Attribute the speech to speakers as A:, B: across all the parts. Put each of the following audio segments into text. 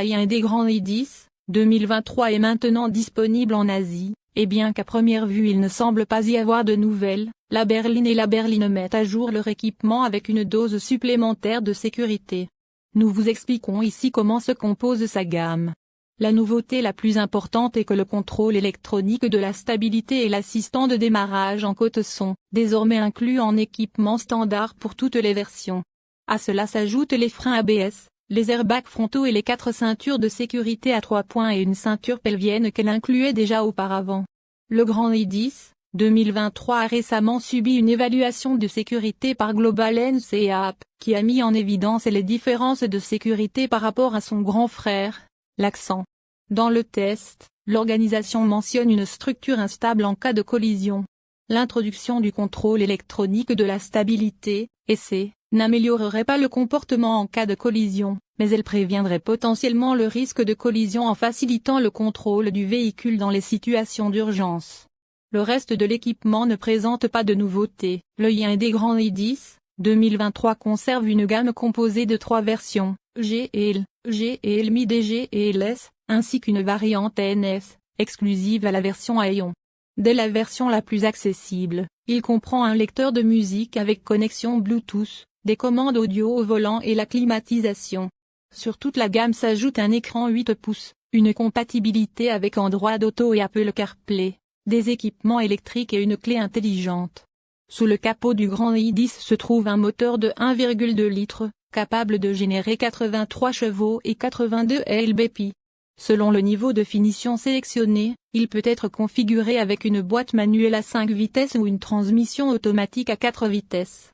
A: la Hyundai Grand i10, 2023 est maintenant disponible en Asie, et bien qu'à première vue il ne semble pas y avoir de nouvelles, la berline et la berline mettent à jour leur équipement avec une dose supplémentaire de sécurité. Nous vous expliquons ici comment se compose sa gamme. La nouveauté la plus importante est que le contrôle électronique de la stabilité et l'assistant de démarrage en côte sont désormais inclus en équipement standard pour toutes les versions. À cela s'ajoutent les freins ABS, les airbags frontaux et les 4 ceintures de sécurité à 3 points et une ceinture pelvienne qu'elle incluait déjà auparavant. Le Grand i10, 2023 a récemment subi une évaluation de sécurité par Global NCAP, qui a mis en évidence les différences de sécurité par rapport à son grand frère, l'Accent. Dans le test, l'organisation mentionne une structure instable en cas de collision. L'introduction du contrôle électronique de la stabilité, EC, n'améliorerait pas le comportement en cas de collision, mais elle préviendrait potentiellement le risque de collision en facilitant le contrôle du véhicule dans les situations d'urgence. Le reste de l'équipement ne présente pas de nouveautés. Le Hyundai Grand i10, 2023 conserve une gamme composée de 3 versions, G et L, G et L Mid et G et LS, ainsi qu'une variante NS, exclusive à la version Aion. Dès la version la plus accessible, il comprend un lecteur de musique avec connexion Bluetooth, des commandes audio au volant et la climatisation. Sur toute la gamme s'ajoute un écran 8 pouces, une compatibilité avec Android Auto et Apple CarPlay, des équipements électriques et une clé intelligente. Sous le capot du Grand i10 se trouve un moteur de 1,2 litres, capable de générer 83 chevaux et 82 lb-ps. Selon le niveau de finition sélectionné, il peut être configuré avec une boîte manuelle à 5 vitesses ou une transmission automatique à 4 vitesses.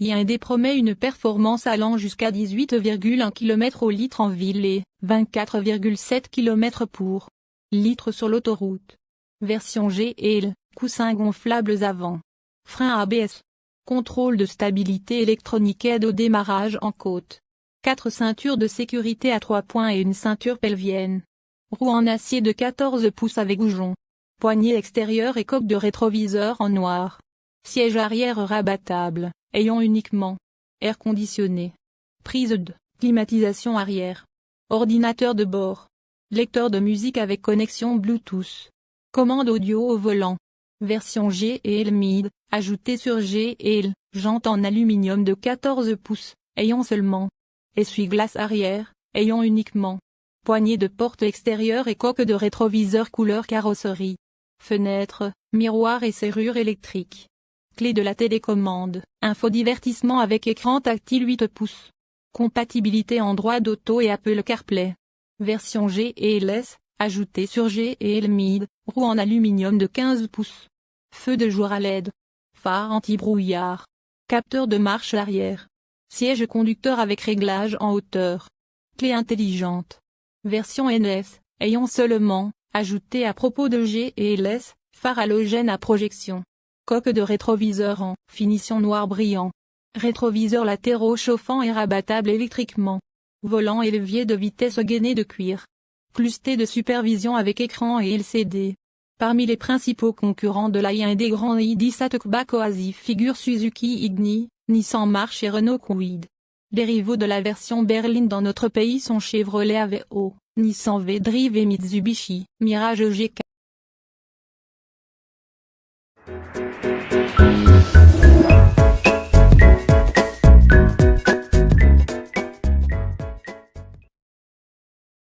A: Hyundai promet une performance allant jusqu'à 18,1 km au litre en ville et 24,7 km pour litre sur l'autoroute. Version G et L, coussins gonflables avant. Frein ABS. Contrôle de stabilité électronique aide au démarrage en côte. 4 ceintures de sécurité à 3 points et une ceinture pelvienne. Roue en acier de 14 pouces avec goujon. Poignée extérieure et coque de rétroviseur en noir. Siège arrière rabattable, ayant uniquement air conditionné. Prise de climatisation arrière. Ordinateur de bord. Lecteur de musique avec connexion Bluetooth. Commande audio au volant. Version G et L Mid, ajoutée sur G et L, jante en aluminium de 14 pouces, ayant seulement essuie-glace arrière, ayant uniquement poignée de porte extérieure et coque de rétroviseur couleur carrosserie. Fenêtre, miroir et serrure électrique. Clé de la télécommande, infodivertissement avec écran tactile 8 pouces. Compatibilité Android Auto et Apple CarPlay. Version G et LS, ajoutée sur G et L Mid, roue en aluminium de 15 pouces. Feu de jour à LED. Phare anti-brouillard. Capteur de marche arrière. Siège conducteur avec réglage en hauteur. Clé intelligente. Version NS, ayant seulement ajouté à propos de G et LS, phare halogène à projection. Coque de rétroviseur en finition noir brillant. Rétroviseurs latéraux chauffants et rabattables électriquement. Volant et levier de vitesse gainé de cuir. Cluster de supervision avec écran et LCD. Parmi les principaux concurrents de la Hyundai Grand i10 Hatchback Oasis figurent Suzuki Ignis, Nissan March et Renault Kwid. Les rivaux de la version berline dans notre pays sont Chevrolet Aveo, Nissan V-Drive et Mitsubishi Mirage GK.